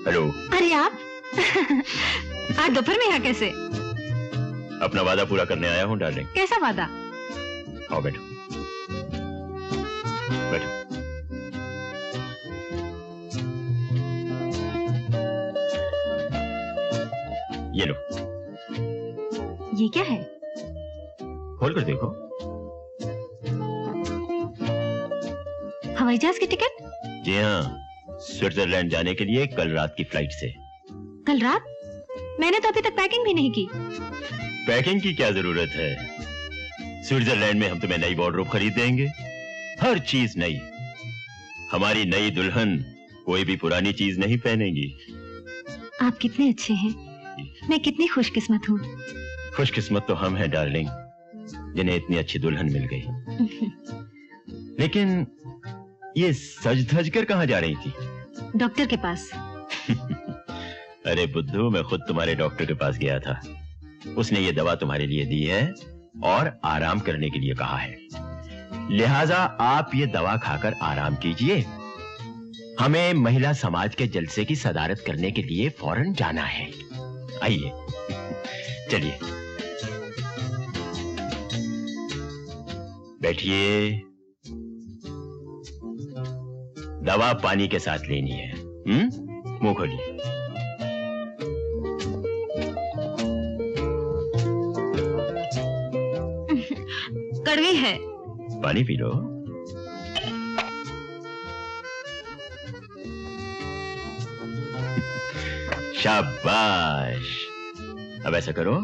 Hello. अरे आप आज दोपहर में यहाँ कैसे? अपना वादा पूरा करने आया हूँ डार्लिंग। कैसा वादा? आओ बैठो बैठो। ये लो। ये क्या है? खोल कर देखो। हवाई जहाज की टिकट? जी हाँ, स्विट्जरलैंड जाने के लिए कल रात की फ्लाइट से। कल रात? मैंने तो अभी तक पैकिंग भी नहीं की। पैकिंग की क्या जरूरत है? स्विट्जरलैंड में हम तुम्हें नई वार्डरोब खरीद देंगे, हर चीज नई। हमारी नई दुल्हन कोई भी पुरानी चीज नहीं पहनेगी। आप कितने अच्छे हैं, मैं कितनी खुशकिस्मत हूँ। खुशकिस्मत तो हम हैं डार्लिंग, जिन्हें इतनी अच्छी दुल्हन मिल गई। लेकिन ये सज धज कर कहाँ जा रही थी? डॉक्टर के पास। अरे बुद्धू, मैं खुद तुम्हारे डॉक्टर के पास गया था। उसने ये दवा तुम्हारे लिए दी है और आराम करने के लिए कहा है। लिहाजा आप ये दवा खाकर आराम कीजिए। हमें महिला समाज के जलसे की सदारत करने के लिए फौरन जाना है। आइए चलिए बैठिए। दवा पानी के साथ लेनी है। मुंह खोलिए। कड़वी है। पानी पी लो। शाबाश। अब ऐसा करो,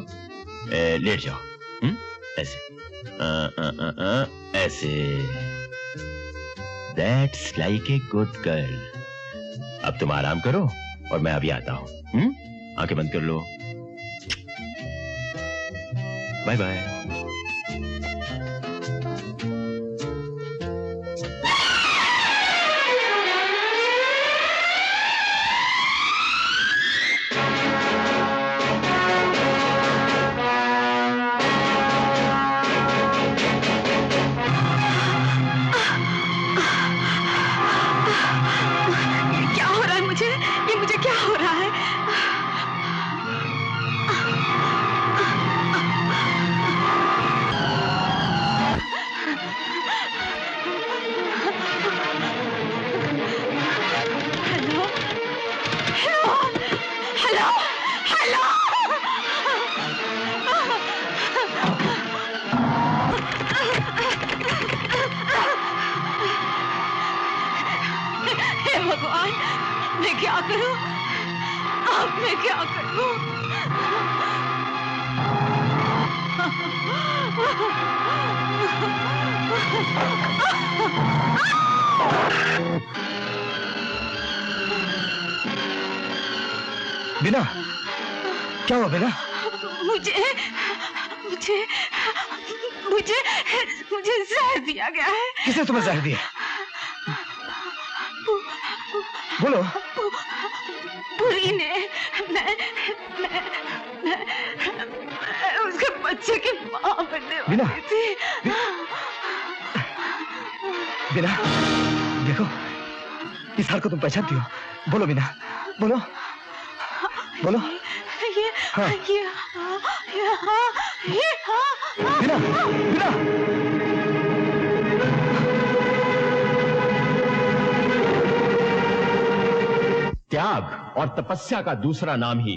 लेट जाओ। ऐसे ऐसे। That's like a good girl. अब तुम आराम करो और मैं अभी आता हूं। आंखें बंद कर लो। Bye bye. बिना, क्या हुआ बिना? मुझे मुझे मुझे मुझे जहर दिया गया है। किसने तुम्हें जहर दिया? बोलो। बुरी ने। मैं उसके बच्चे की माँ बनने वाली थी। बिना, देखो इस हार को तुम पहचानती हो? बोलो बिना, बोलो बोलो। हाँ। बिना, बिना। त्याग और तपस्या का दूसरा नाम ही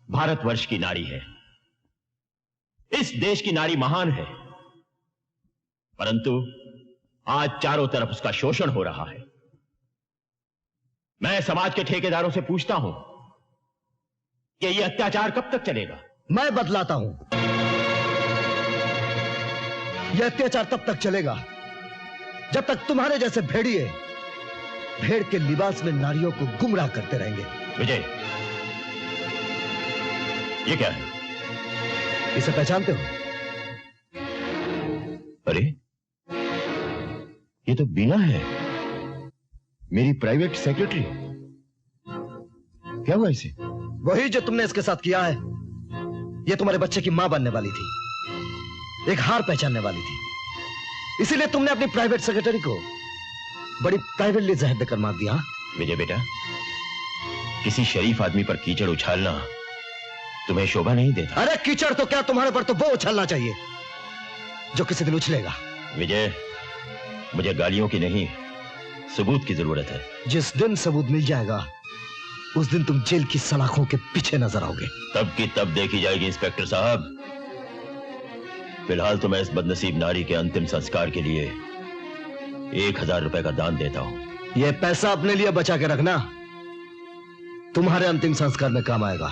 भारतवर्ष की नारी है। इस देश की नारी महान है, परंतु आज चारों तरफ उसका शोषण हो रहा है। मैं समाज के ठेकेदारों से पूछता हूं कि यह अत्याचार कब तक चलेगा? मैं बतलाता हूं। यह अत्याचार तब तक चलेगा जब तक तुम्हारे जैसे भेड़िए भेड़ के लिबास में नारियों को गुमराह करते रहेंगे। विजय, ये क्या है? इसे पहचानते हो? अरे, ये तो बीना है, मेरी प्राइवेट सेक्रेटरी। क्या हुआ इसे? वही जो तुमने इसके साथ किया है। ये तुम्हारे बच्चे की मां बनने वाली थी, एक हार पहचानने वाली थी। इसीलिए तुमने अपनी प्राइवेट सेक्रेटरी को बड़ी प्राइवेटली जहर देकर मार दिया। विजय बेटा, किसी शरीफ आदमी पर कीचड़ उछालना तुम्हें शोभा नहीं देता। अरे कीचड़ तो क्या, तुम्हारे पर तो वो उछलना चाहिए जो किसी दिन उछलेगा। विजय, मुझे गालियों की नहीं, सबूत की जरूरत है। जिस दिन सबूत मिल जाएगा उस दिन तुम जेल की सलाखों के पीछे नजर आओगे। तब की तब देखी जाएगी इंस्पेक्टर साहब। फिलहाल तो मैं इस बदनसीब नारी के अंतिम संस्कार के लिए 1000 रुपए का दान देता हूं। यह पैसा अपने लिए बचा के रखना, तुम्हारे अंतिम संस्कार में काम आएगा।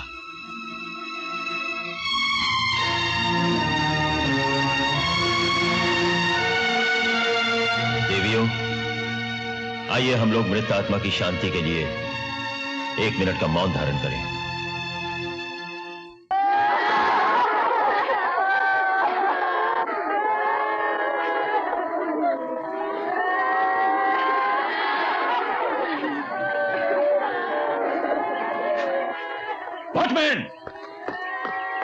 देवियों, आइए हम लोग मृत आत्मा की शांति के लिए 1 मिनट का मौन धारण करें। वॉचमैन!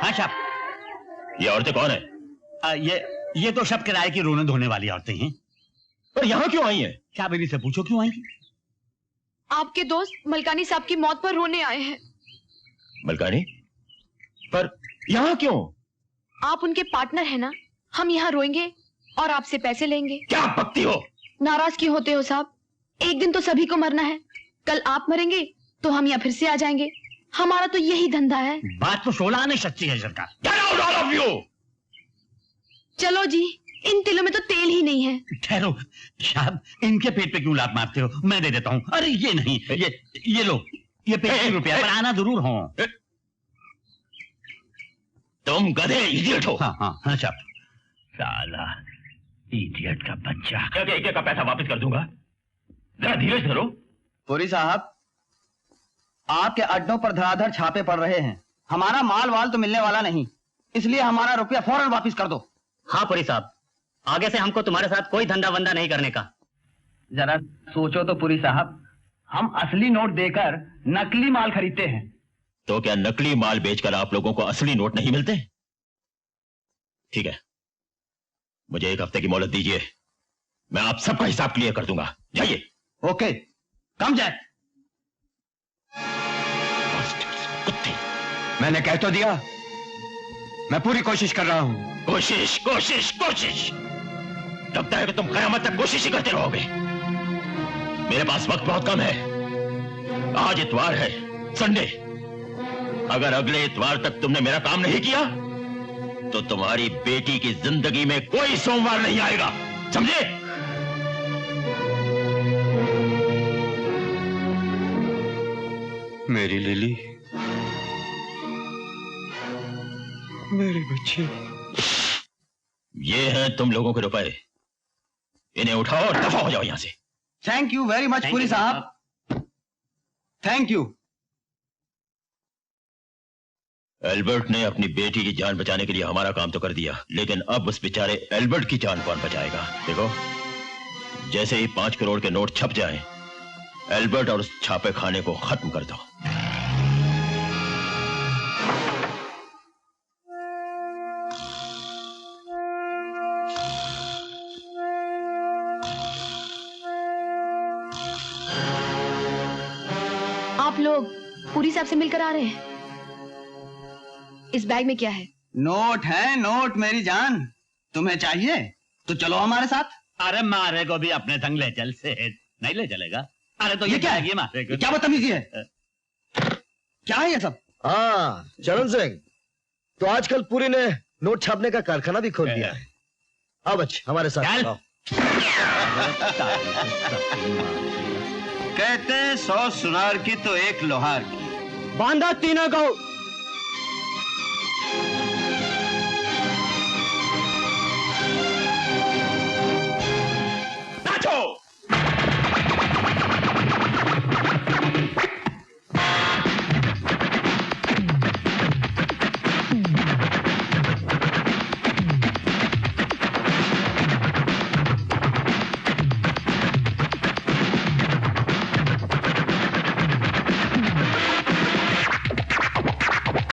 हाँ साहब। ये औरतें कौन है? ये तो सब किराए की रोने धोने वाली औरतें हैं। पर यहां क्यों आई हैं? क्या बेबी से पूछो क्यों आई? आपके दोस्त मलकानी साहब की मौत पर रोने आए हैं। मलकानी? पर यहां क्यों? आप उनके पार्टनर हैं ना, हम यहाँ रोएंगे और आपसे पैसे लेंगे। क्या बकती हो? नाराज क्यों होते हो साहब? एक दिन तो सभी को मरना है। कल आप मरेंगे तो हम यहाँ फिर से आ जाएंगे। हमारा तो यही धंधा है। बात तो 16 आने सच्ची है सरकार। Get out, all of you! चलो जी, इन तिलों में तो तेल ही नहीं है। ठहरो साहब, इनके पेट पे क्यों लात मारते हो? मैं दे देता हूँ। अरे ये नहीं, ये लो, ये 35 रुपया, पर आना जरूर हो। तुम गधे, इडियट हो। हाँ हाँ हाँ साहब। साला इडियट का बच्चा। क्या एक का पैसा वापस कर दूंगा? जरा धीरे से करो। पुरी साहब, आपके अड्डों पर धड़ाधड़ छापे पड़ रहे हैं। हमारा माल वाल तो मिलने वाला नहीं, इसलिए हमारा रुपया फौरन वापस कर दो। हाँ पुरी साहब, आगे से हमको तुम्हारे साथ कोई धंधा वंदा नहीं करने का। जरा सोचो तो पुरी साहब, हम असली नोट देकर नकली माल खरीदते हैं। तो क्या नकली माल बेचकर आप लोगों को असली नोट नहीं मिलते? ठीक है, मुझे 1 हफ्ते की मोहलत दीजिए, मैं आप सबका हिसाब क्लियर कर दूंगा। जाइए। ओके, कम जैक। कुत्ते। मैंने कह तो दिया, मैं पूरी कोशिश कर रहा हूं। कोशिश कोशिश कोशिश, लगता है कि तुम कयामत तक कोशिश ही करते रहोगे। मेरे पास वक्त बहुत कम है। आज इतवार है, संडे। अगर अगले इतवार तक तुमने मेरा काम नहीं किया तो तुम्हारी बेटी की जिंदगी में कोई सोमवार नहीं आएगा, समझे? मेरी लिली, मेरे बच्चे। ये हैं तुम लोगों के रुपए, इन्हें उठाओ और दफा हो जाओ यहां से। Thank you very much Puri साहब, थैंक यू। एल्बर्ट ने अपनी बेटी की जान बचाने के लिए हमारा काम तो कर दिया, लेकिन अब उस बेचारे एल्बर्ट की जान कौन बचाएगा? देखो, जैसे ही 5 करोड़ के नोट छप जाएं, एल्बर्ट और उस छापे खाने को खत्म कर दो। आप लोग पुरी साहब से मिलकर आ रहे हैं? इस बैग में क्या है? नोट है नोट मेरी जान, तुम्हें चाहिए तो चलो हमारे साथ। अरे मारे को भी अपने संग ले चल, से नहीं ले चलेगा? अरे तो ये क्या है? ये मारे को क्या बदतमीजी है? क्या है ये सब? हाँ चरण सिंह, तो आजकल पुरी ने नोट छापने का कारखाना भी खोल दिया है। आओ बच्चे हमारे साथ आओ। कहते 100 सुनार की तो 1 लोहार की। बांधा तीनों को